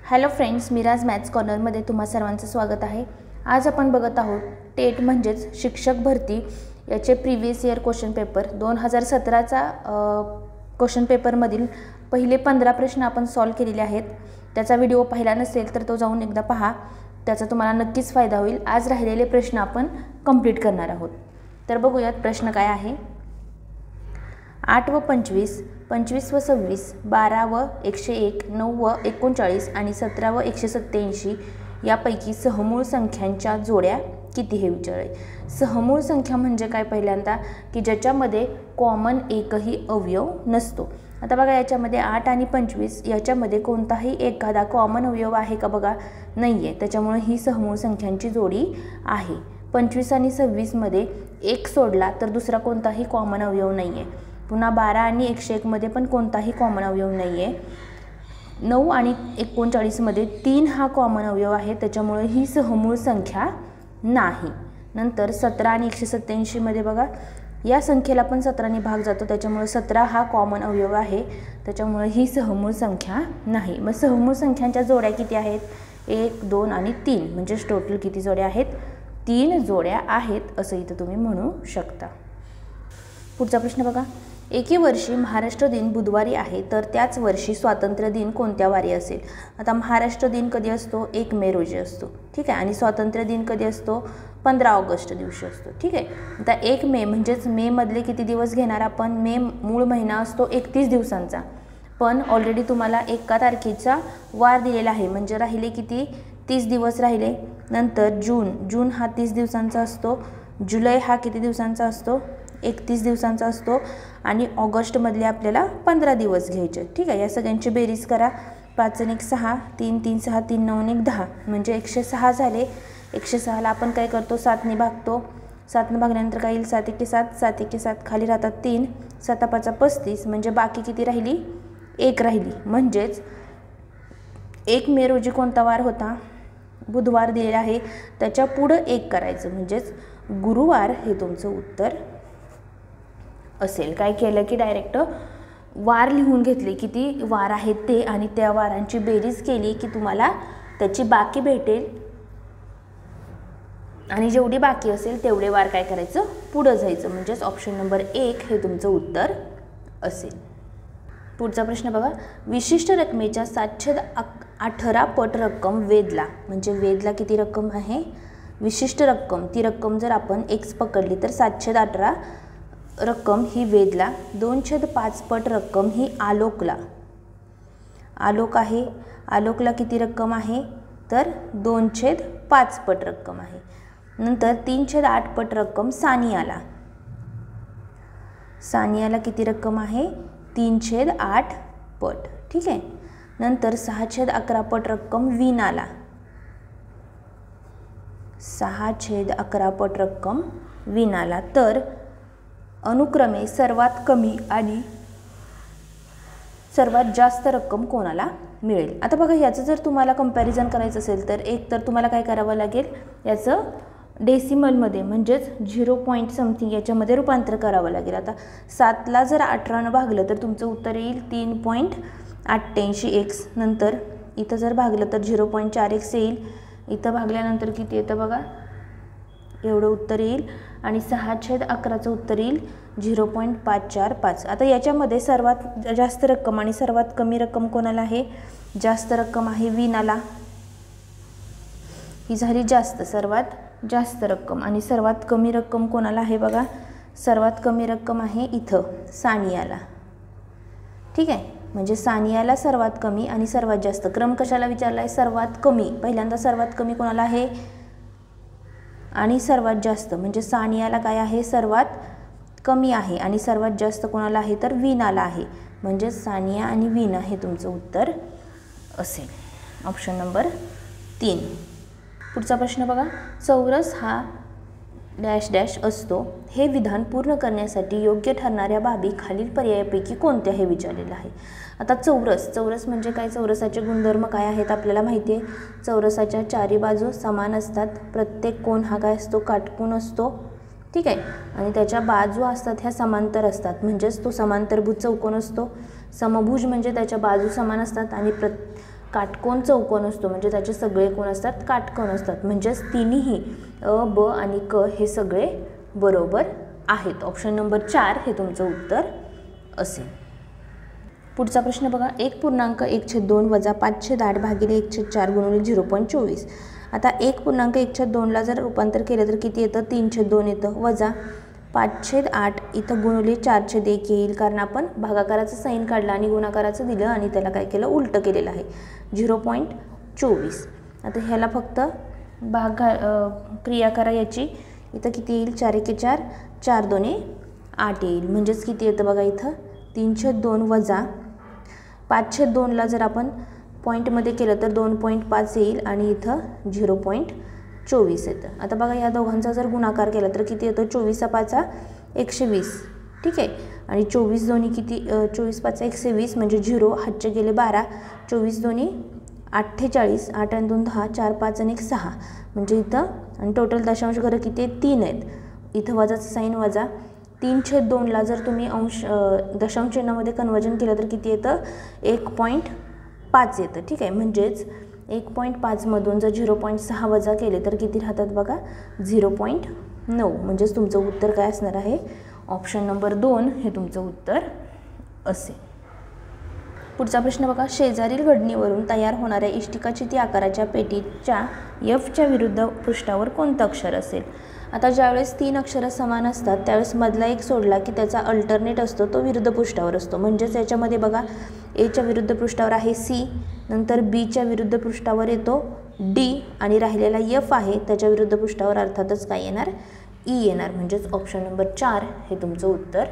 Hello friends, Miraj maths कॉर्नरमध्ये तुम्हा सर्वांचं स्वागत आहे। आज आपण बघत आहोत टेट म्हणजेच शिक्षक भरती याचे प्रीवियस इयर क्वेश्चन पेपर 2017चा क्वेश्चन पेपरमधील पहिले 15 प्रश्न आपण सॉल्व केलेले आहेत। त्याचा व्हिडिओ पाहिला नसेल तर तो जाऊन एकदा पहा, त्याचा तुम्हाला नक्कीच फायदा होईल। आज राहिलेले प्रश्न आपण कंप्लीट करणार आहोत। तर बघूयात प्रश्न काय आहे। 8 व 25, 25 व 26, 12 व 101, 9 व 39 आणि 17 व 187 यापैकी सहमूळ संख्यांच्या जोड्या किती हे विचारले। सहमूळ संख्या म्हणजे काय पहिल्यांदा की ज्याच्यामध्ये कॉमन एकही अवयव नसतो। आता बघा याच्यामध्ये 8 आणि 25 याच्यामध्ये कोणताही एखादा कॉमन अवयव आहे का बघा, नाहीये, त्याच्यामुळे ही सहमूळ संख्यांची जोडी आहे। 25 आणि 26 मध्ये एक सोडला तर दुसरा कोणताही कॉमन अवयव नाहीये। पुन्हा 12 आणि 101 मध्ये पण कोणताही कॉमन अवयव नाहीये। 9 आणि 39 मध्ये 3 हा कॉमन अवयव आहे, त्याच्यामुळे ही सहमूळ संख्या नाही। नंतर 17 आणि 187 मध्ये बघा या संख्येला पण 17 ने भाग जातो, त्याच्यामुळे 17 हा कॉमन अवयव आहे, त्याच्यामुळे ही सहमूळ संख्या नाही। मग सहमूळ संख्यांच्या जोड्या किती आहेत? 1, 2 आणि 3 म्हणजे टोटल किती जोड्या आहेत? 3 जोड्या आहेत असं इथं तुम्ही म्हणू शकता। पुढचा प्रश्न बघा। एके वर्षी महाराष्ट्र दिन बुधवारी आहे तर त्याच वर्षी स्वातंत्र्य दिन कोणत्या वारी असेल? आता महाराष्ट्र दिन कधी असतो? 1 मे रोजी असतो, ठीक आहे। आणि स्वातंत्र्य दिन कधी असतो? 15 ऑगस्ट दिवशी असतो, ठीक आहे। आता 1 मे म्हणजेच मे मधले किती दिवस घेणार आपण? मे मूळ महिना असतो 31 दिवसांचा, पण ऑलरेडी तुम्हाला 1 तारखेचा वार दिलेला आहे, म्हणजे राहिले किती? 30 दिवस राहिले। नंतर जून हा 30 दिवसांचा असतो। जुलै हा किती दिवसांचा असतो? 31 दिवसांचा असतो। आणि ऑगस्ट मधले आपल्याला 15 दिवस घ्यायचे, ठीक आहे। या सगळ्यांची बेरीज करा। 5 आणि 1 6, 3 3 6, 3 9 आणि 1 10 म्हणजे 106 झाले। 106 ला आपण काय करतो? 7 ने भागतो। 7 ने भागल्यानंतर काय येईल? 7 1 7, 7 1 7, खाली राहतात 3, 7 5 35 म्हणजे बाकी किती राहिली? 1 राहिली। म्हणजेच 1 मे रोजी कोणता वार होता? बुधवार दिलेला आहे, त्याच्या पुढे 1 करायचं म्हणजेच गुरुवार हे तुमचं उत्तर असेल। काय केलं की डायरेक्ट वार लिहून घेतले, किती वार आहेत ते, आणि त्या वारांची बेरीज केली की तुम्हाला त्याची बाकी भेटेल, आणि जेवढी बाकी असेल तेवढे वार काय करायचं? पुढे जायचं, म्हणजेच ऑप्शन नंबर 1 हे तुमचं उत्तर असेल। पुढचा प्रश्न बघा। विशिष्ट रकमेच्या 7/18 पट रक्कम वेदला, म्हणजे वेदला किती रक्कम आहे? विशिष्ट रक्कम, ती रक्कम जर आपण x पकडली तर 7/18 रक्कम ही वेदला, 2/5 पट रक्कम ही आलोकला, आलोक आहे, आलोकला किती रक्कम आहे? तर 2/5 पट रक्कम आहे। नंतर 3/8 पट रक्कम सानियाला, सानियाला किती रक्कम आहे? 3/8 पट, ठीक आहे। नंतर 6/11 पट रक्कम वीणाला, 6/11 पट रक्कम वीणाला। तर अनुक्रमे सर्वात कमी आणि सर्वात जास्त रक्कम कोणाला मिळेल? आता बघा याचं जर तुम्हाला कंपॅरिझन करायचं असेल तर एक तर तुम्हाला काय करावं लागेल? याचं डेसिमलमध्ये म्हणजेच 0 पॉईंट समथिंग याच्यामध्ये रूपांतर करावं लागेल। आता 7 ला जर 18 ने भागलं तर तुमचं उत्तर येईल 3.88x। नंतर इथं जर भागलं तर 0.4x येईल। इथं भागल्यानंतर किती येतं बघा, एवढं उत्तर येईल। आणि 6/11चं उत्तर येईल 0.545। आता याच्यामध्ये सर्वात जास्त रक्कम आणि सर्वात कमी रक्कम कोणाला आहे? जास्त रक्कम आहे वीणाला, ही झाली जास्त, सर्वात जास्त रक्कम। आणि सर्वात कमी रक्कम कोणाला आहे बघा? सर्वात कमी रक्कम आहे इथं सानियाला, ठीक आहे। म्हणजे सानियाला सर्वात कमी आणि सर्वात जास्त। क्रम कशाला विचारला आहे? सर्वात कमी, पहिल्यांदा सर्वात कमी कोणाला आहे आणि सर्वात जास्त, म्हणजे सानियाला काय आहे? सर्वात कमी आहे, आणि सर्वात जास्त कोणाला आहे? तर वीणाला आहे, म्हणजे सानिया आणि वीणा हे तुमचं उत्तर असेल, ऑप्शन नंबर 3। पुढचा प्रश्न बघा। चौरस हा डॅश डॅश असतो, हे विधान पूर्ण करण्यासाठी योग्य ठरणाऱ्या बाबी खालील पर्यायापैकी कोणत्या हे विचारलेलं आहे। आता चौरस म्हणजे काय? चौरसाचे गुणधर्म काय आहेत आपल्याला माहिती आहे। चौरसाच्या चारी बाजू समान असतात, प्रत्येक कोन हा काय असतो? काटकोन असतो, ठीक आहे। आणि त्याच्या बाजू असतात ह्या समांतर असतात, म्हणजेच तो समांतरभुज चौकोन असतो। समभुज म्हणजे त्याच्या बाजू समान असतात आणि काटकोन चौकोन असतो, म्हणजे त्याचे सगळे कोण असतात, काटकोन असतात. म्हणजेच तिन्ही अ, ब आणि क हे सगळे बरोबर आहेत. ऑप्शन नंबर 4 हे तुमचं उत्तर असेल. पुढचा प्रश्न बघा, 1.1/2 वजा 5/8 भागिले 1/4 गुणिले 0.24. आता 1.1/2ला जर रूपांतर केलं तर किती येतं, 3/2 येतं, वजा 5/8 इथं गुणिले 4/1 येईल, कारण आपण भागाकाराचं साईन काढलं आणि गुणाकाराचं दिलं आणि त्याला काय केलं, उलटं केलेलं आहे, 0.24. आता ह्याला फक्त क्रिया करा याची. इथं किती येईल, 4×1=4, 4×2=8 येईल. म्हणजेच किती येतं बघा, इथं 3/2 वजा 5/2ला जर आपण पॉईंटमध्ये केलं तर 2.5 येईल आणि इथं 0.24 येतं. आता बघा या दोघांचा जर गुणाकार केला तर किती येतो, 24×5 120. ठीक आहे, आणि 24 दोन्ही किती, 24×5 120 म्हणजे 0, हातचे गेले 12, 24 दोन्ही 48, 8 आणि 2 10, 4 5 आणि 1 6, म्हणजे इथं आणि टोटल दशांश घरं किती आहेत, 3 आहेत. इथं वजाचं साईन वजा 3/2ला जर तुम्ही अंश दशांश चिन्हामध्ये कन्वर्जन केलं तर किती येतं, 1.5 येतं. ठीक आहे, म्हणजेच 1.5 मधून जर 0.6 वजा केले तर किती राहतात बघा, 0.9. म्हणजेच तुमचं उत्तर काय असणार आहे, ऑप्शन नंबर 2 हे तुमचं उत्तर असेल. पुढचा प्रश्न बघा, शेजारील घडणीवरून तयार होणाऱ्या इष्टिकाचिती आकाराच्या पेटीच्या Fच्या विरुद्ध पृष्ठावर कोणतं अक्षर असेल. आता ज्यावेळेस 3 अक्षरं समान असतात त्यावेळेस मधला एक सोडला की त्याचा अल्टरनेट असतो, तो विरुद्ध पृष्ठावर असतो. म्हणजेच याच्यामध्ये बघा, एच्या विरुद्ध पृष्ठावर आहे C, नंतर बीच्या विरुद्ध पृष्ठावर येतो D आणि राहिलेला F आहे त्याच्या विरुद्ध पृष्ठावर अर्थातच काय येणार, E येणार. म्हणजेच ऑप्शन नंबर 4 हे तुमचं उत्तर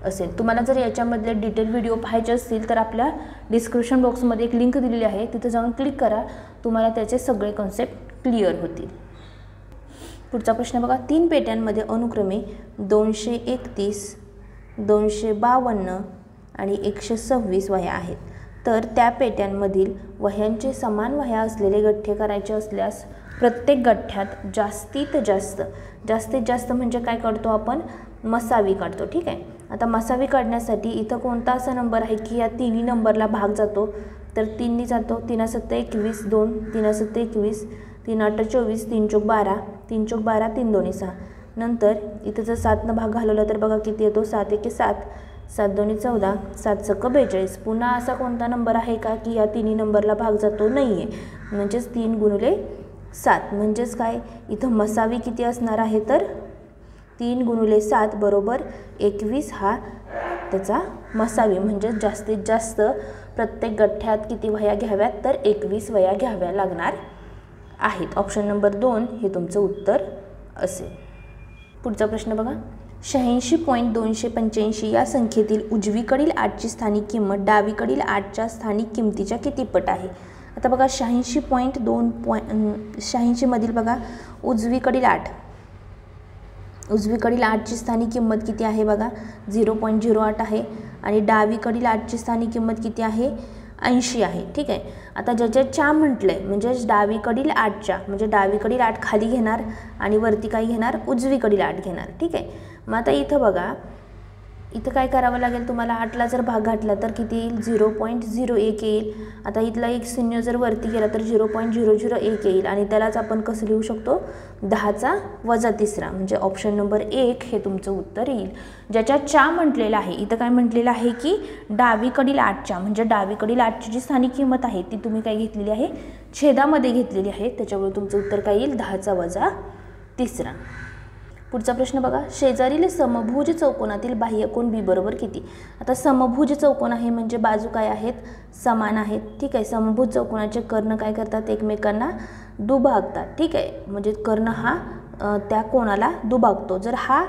असेल. तुम्हाला जर याच्यामधले डिटेल व्हिडिओ पाहायचे असतील तर आपल्या डिस्क्रिप्शन बॉक्समध्ये एक लिंक दिलेली आहे, तिथे जाऊन क्लिक करा, तुम्हाला त्याचे सगळे कॉन्सेप्ट क्लिअर होतील. पुढचा प्रश्न बघा, 3 पेट्यांमध्ये अनुक्रमे 231, 252 आणि 126 वह्या आहेत. तर त्या पेट्यांमधील वह्यांचे समान वह्या असलेले गठ्ठे करायचे असल्यास प्रत्येक गठ्ठ्यात जास्तीत जास्त म्हणजे काय काढतो आपण, मसावी काढतो. ठीक आहे, आता मसावी काढण्यासाठी इथं कोणता असा नंबर आहे की या तिन्ही नंबरला भाग जातो, तर 3 जातो, 3×7 21, 2 3×7 21, 3×8 24, 3×4 12, 3×4 12, 3×2 6. नंतर इथं जर 7नं भाग घालवला तर बघा किती येतो, 7×1 7, 7×2 14, 7×6 42. पुन्हा असा कोणता नंबर आहे का की या तिन्ही नंबरला भाग जातो, नाही आहे. म्हणजेच 3×7. म्हणजेच काय, इथं मसावी किती असणार आहे, तर 3×7 बरोबर 21 हा त्याचा मसावी. म्हणजे जास्तीत जास्त प्रत्येक गठ्ठ्यात किती वह्या घ्याव्यात, तर 21 वह्या घ्याव्या लागणार आहेत. ऑप्शन नंबर 2 हे तुमचं उत्तर असेल. पुढचा प्रश्न बघा, 86.285 या संख्येतील उजवीकडील 8ची स्थानिक किंमत डावीकडील 8च्या स्थानिक किमतीच्या किती पट आहे. आता बघा 86 मधील बघा उजवीकडील 8ची स्थानिक किंमत किती आहे बघा, 0.08 आहे आणि डावीकडील 8ची स्थानिक किंमत किती आहे, 80 आहे. ठीक आहे, आता ज्याच्या म्हटलं आहे म्हणजेच डावीकडील 8च्या म्हणजे डावीकडील 8 खाली घेणार आणि वरती काय घेणार, उजवीकडील 8 घेणार. ठीक आहे, मग आता इथं बघा, इथं काय करावं लागेल तुम्हाला, 8ला जर भाग घातला तर किती येईल, 0.01 येईल. आता इथला एक शून्य जर वरती गेला तर 0.001 येईल आणि त्यालाच आपण कसं लिहू शकतो, 10चा वजा 3 म्हणजे ऑप्शन नंबर 1 हे तुमचं उत्तर येईल. ज्याच्या म्हटलेलं आहे, इथं काय म्हटलेलं आहे की डावीकडील 8च्या म्हणजे डावीकडील 8ची जी स्थानिक किंमत आहे ती तुम्ही काय घेतलेली आहे, छेदामध्ये घेतलेली आहे, त्याच्यामुळे तुमचं उत्तर काय येईल, 10चा वजा 3. पुढचा प्रश्न बघा, शेजारील समभुज चौकोनातील बाह्यकोन बी बरोबर किती. आता समभुज चौकोन आहे म्हणजे बाजू काय आहेत, समान आहेत. ठीक आहे, समभुज चौकोनाचे कर्ण काय करतात, एकमेकांना दुभागतात. ठीक आहे, म्हणजे कर्ण हा त्या कोणाला दुभागतो. जर हा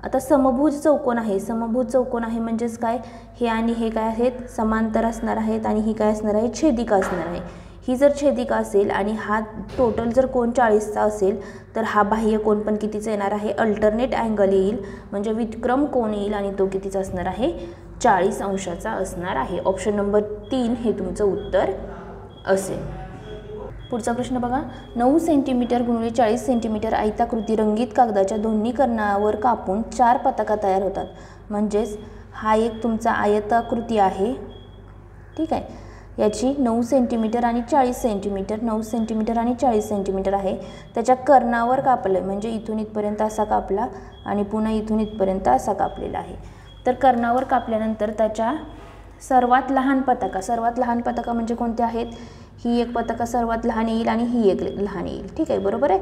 आता समभुज चौकोन आहे म्हणजेच काय, हे आणि हे काय आहेत, समांतर असणार आहेत आणि ही काय असणार आहे, छेदिका असणार आहे. ही जर छेदिका असेल आणि हा टोटल जर कोन 40चा असेल तर हा बाह्य कोन पण कितीचा येणार आहे, अल्टरनेट अँगल येईल म्हणजे विक्रम कोन येईल आणि तो कितीचा असणार आहे, 40 अंशाचा असणार आहे. ऑप्शन नंबर 3 हे तुमचं उत्तर असेल. पुढचा प्रश्न बघा, 9 सेंटीमीटर गुणिले 40 सेंटीमीटर आयताकृती रंगीत कागदाच्या दोन्ही कर्णावर कापून 4 पताका तयार होतात. म्हणजेच हा एक तुमचा आयताकृती आहे. ठीक आहे, याची 9 सेंटीमीटर आणि 40 सेंटीमीटर, 9 सेंटीमीटर आणि 40 सेंटीमीटर आहे. त्याच्या कर्णावर कापलं म्हणजे इथून इथपर्यंत असा कापला आणि पुन्हा इथून इथपर्यंत असा कापलेला आहे. तर कर्णावर कापल्यानंतर त्याच्या सर्वात लहान पताका म्हणजे कोणते आहेत? ही एक पताका सर्वात लहान येईल आणि ही एक लहान येईल. ठीक आहे, बरोबर आहे.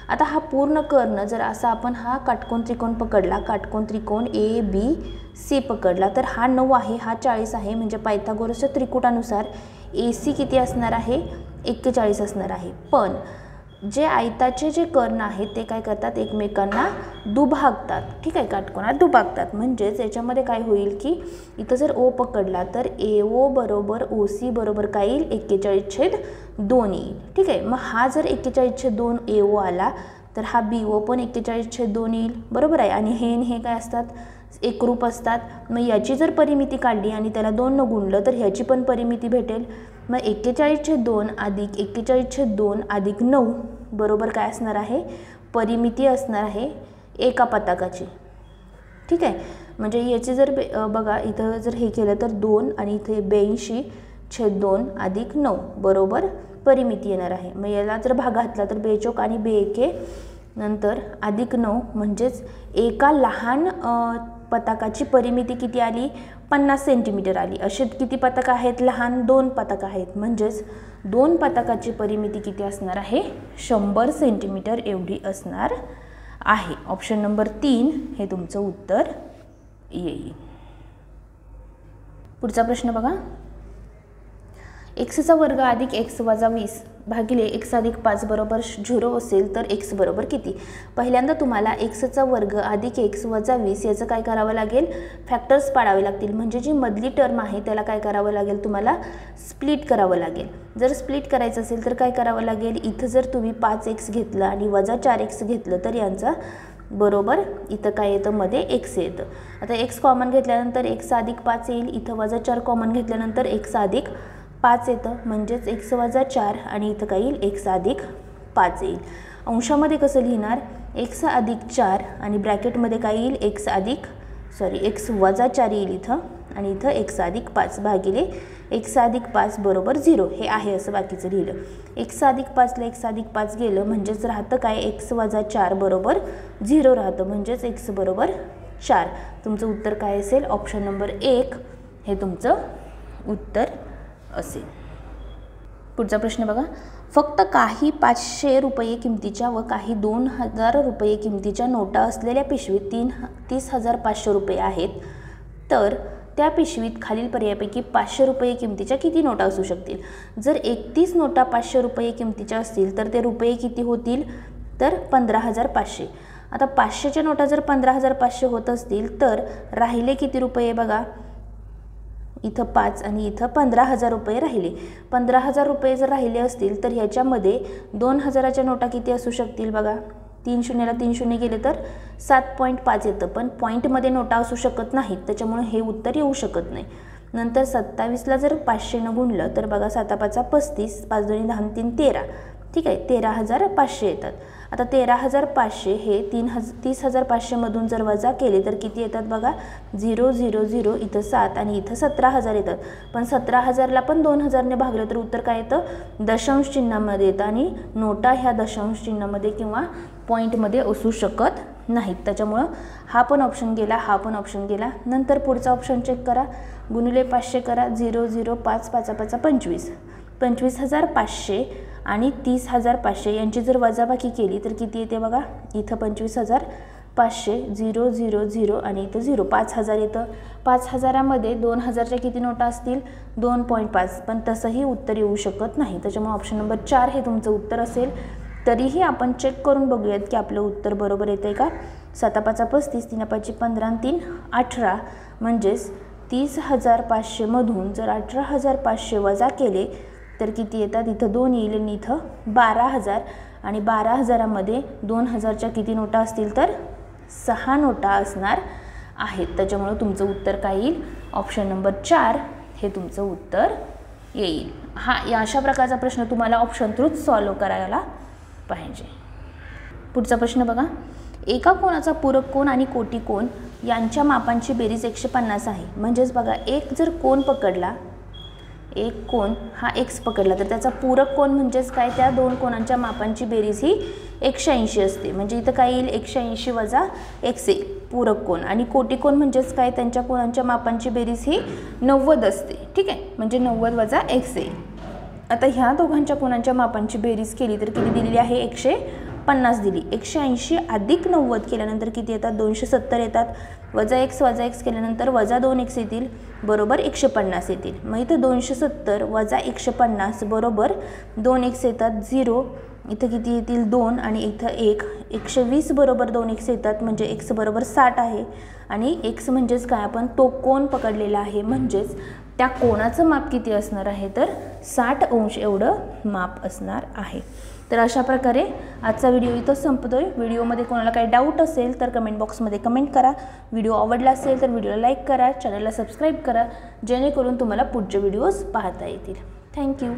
आता हा पूर्ण कर्ण जर असा आपण हा काटकोन त्रिकोण पकडला, काटकोन त्रिकोण ABC पकडला, तर हा 9 आहे, हा 40 आहे. म्हणजे पायथागोरसच्या त्रिकुटानुसार AC किती असणार आहे? 41 असणार आहे. पण जे आयताचे जे कर्ण आहेत ते काय करतात? एकमेकांना दुभागतात. ठीक आहे, काटकोनात दुभागतात. म्हणजेच याच्यामध्ये काय होईल की इथं जर O पकडला तर AO बरोबर OC बरोबर काय येईल? 41/2 येईल. ठीक आहे, मग हा जर 41/2 AO आला तर हा BO पण 41/2 येईल. बरोबर आहे. आणि हे काय असतात? एकरूप असतात. मग याची जर परिमिती काढली आणि त्याला 2 न गुणलं तर ह्याची पण परिमिती भेटेल. मग 41/2 अधिक 41/2 अधिक 9 बरोबर काय असणार आहे? परिमिती असणार आहे एका पताकाची. ठीक आहे, म्हणजे याची जर बघा इथं जर हे केलं तर 2 आणि इथे 82/2 अधिक 9 बरोबर परिमिती येणार आहे. मग याला जर भाग घातला तर 42 आणि 2 नंतर अधिक 9 म्हणजेच एका लहान पताकाची परिमिती किती आली? 50 सेंटीमीटर आली. असे किती पताका आहेत? लहान 2 पताका आहेत. म्हणजेच 2 पताकाची परिमिती किती असणार आहे? 100 सेंटीमीटर एवढी असणार आहे. ऑप्शन नंबर 3 हे तुमचं उत्तर येईल. पुढचा प्रश्न बघा. x चा वर्ग अधिक x वजा 20 भागिले x अधिक 5 बरोबर 0 असेल तर x बरोबर किती? पहिल्यांदा तुम्हाला x चा वर्ग अधिक x वजा 20 याचं काय करावं लागेल? फॅक्टर्स पाडावे लागतील. म्हणजे जी मधली टर्म आहे त्याला काय करावं लागेल? तुम्हाला स्प्लिट करावं लागेल. जर स्प्लिट करायचं असेल तर काय करावं लागेल? इथं जर तुम्ही 5x घेतलं आणि वजा 4x घेतलं तर यांचा बरोबर इथं काय येतं? मध्ये x येतं. आता x कॉमन घेतल्यानंतर x अधिक 5 येईल. इथं वजा 4 कॉमन घेतल्यानंतर x अधिक 5 येतं. म्हणजेच x वजा 4 आणि इथं काय येईल? x अधिक 5 येईल. अंशामध्ये कसं लिहिणार? x अधिक 4 आणि ब्रॅकेटमध्ये काय येईल? x वजा 4 येईल इथं आणि इथं x अधिक 5 भागिले x अधिक 5 बरोबर 0 हे आहे असं बाकीचं लिहिलं. x अधिक 5 ला x अधिक 5 गेलं म्हणजेच राहतं काय? x वजा 4 बरोबर 0 राहतं. म्हणजेच x बरोबर 4. तुमचं उत्तर काय असेल? ऑप्शन नंबर 1 हे तुमचं उत्तर असेल. पुढचा प्रश्न बघा. फक्त काही 500 रुपये किमतीच्या व काही 2000 रुपये किमतीच्या नोटा असलेल्या पिशवीत 30,500 रुपये आहेत. तर त्या पिशवीत खालील पर्यायापैकी 500 रुपये किमतीच्या किती नोटा असू शकतील? जर 31 नोटा 500 रुपये किमतीच्या असतील तर ते रुपये किती होतील? तर 15,500. आता 500च्या नोटा जर 15,500 होत असतील तर राहिले किती रुपये? बघा इथं 5 आणि इथं 15,000 रुपये राहिले. 15,000 रुपये जर राहिले असतील तर ह्याच्यामध्ये 2,000च्या नोटा किती असू शकतील? बघा 3 शून्याला 3 शून्य गेले तर 7.5 येतं. पण पॉईंटमध्ये नोटा असू शकत नाहीत, त्याच्यामुळे हे उत्तर येऊ शकत नाही. नंतर 27ला जर 500 न गुणलं तर बघा 7 5 35, 5 2 10 3 13. ठीक आहे, 13,500 येतात. आता 13,500 हे 30,500 मधून जर वजा केले तर किती येतात? बघा 0 0 0 इथं 7 आणि इथं 17,000 येतात. पण 17,000ला पण 2,000ने भागलं तर उत्तर काय येतं? दशांश चिन्हामध्ये येतं आणि नोटा ह्या दशांश चिन्हामध्ये किंवा पॉईंटमध्ये असू शकत नाहीत. त्याच्यामुळं हा पण ऑप्शन गेला, हा पण ऑप्शन गेला. नंतर पुढचा ऑप्शन चेक करा. गुणिले 500 करा. 0 0 5 5 5 25. 25,500 आणि 30,500 यांची जर वजाबाकी केली तर किती येते? बघा इथं 25,500 0 0 0 आणि इथं 0 5,000 येतं. 5,000मध्ये 2,000च्या किती नोटा असतील? 2.5. पण तसंही उत्तर येऊ शकत नाही. त्याच्यामुळे ऑप्शन नंबर 4 हे तुमचं उत्तर असेल. तरीही आपण चेक करून बघूयात की आपलं उत्तर बरोबर येतं आहे का. 7 5 35, 3 5 15 आणि 3 18. म्हणजेच 30,500 मधून जर 18,500 वजा केले तर किती येतात? इथं 2 येईल आणि इथं 12,000 आणि 12,000मध्ये 2,000च्या किती नोटा असतील? तर 6 नोटा असणार आहेत. त्याच्यामुळे तुमचं उत्तर काय येईल? ऑप्शन नंबर 4 हे तुमचं उत्तर येईल. या अशा प्रकारचा प्रश्न तुम्हाला ऑप्शन थ्रूच सॉल्व करायला पाहिजे. पुढचा प्रश्न बघा. एका कोणाचा पूरक कोन आणि कोटी कोन यांच्या मापांची बेरीज 150 आहे. म्हणजेच बघा एक जर कोन पकडला, एक कोन हा x पकडला तर त्याचा पूरक कोन म्हणजेच काय, त्या दोन कोनांच्या मापांची बेरीज ही 180 असते. म्हणजे इथं काय येईल, 180 वजा x येईल पूरक कोन. आणि कोटी कोन म्हणजेच काय, त्यांच्या कोनांच्या मापांची बेरीज ही 90 असते. ठीक आहे, म्हणजे 90 वजा x येईल. आता ह्या दोघांच्या कोनांच्या मापांची बेरीज केली तर किती दिलेली आहे, 150 दिली. 180 अधिक 90 केल्यानंतर किती येतात, 270 येतात. वजा x केल्यानंतर वजा 2x येतील, बरोबर 150 येतील. मग इथं 270 वजा 150 बरोबर 2x येतात 0. इथं किती येतील 2 आणि इथं 1. 120 बरोबर 2x येतात, म्हणजे x बरोबर 60 आहे. आणि x म्हणजेच काय, आपण तो कोन पकडलेला आहे, म्हणजेच त्या कोणाचं माप किती असणार आहे, तर 60 अंश एवढं माप असणार आहे. तर अशा प्रकारे आजचा व्हिडिओ इथं संपतोय. व्हिडिओमध्ये कोणाला काही डाऊट असेल तर कमेंट बॉक्समध्ये कमेंट करा. व्हिडिओ आवडला असेल तर व्हिडिओला लाईक करा, चॅनलला सबस्क्राईब करा, जेणेकरून तुम्हाला पुढचे व्हिडिओज पाहता येतील. थँक्यू.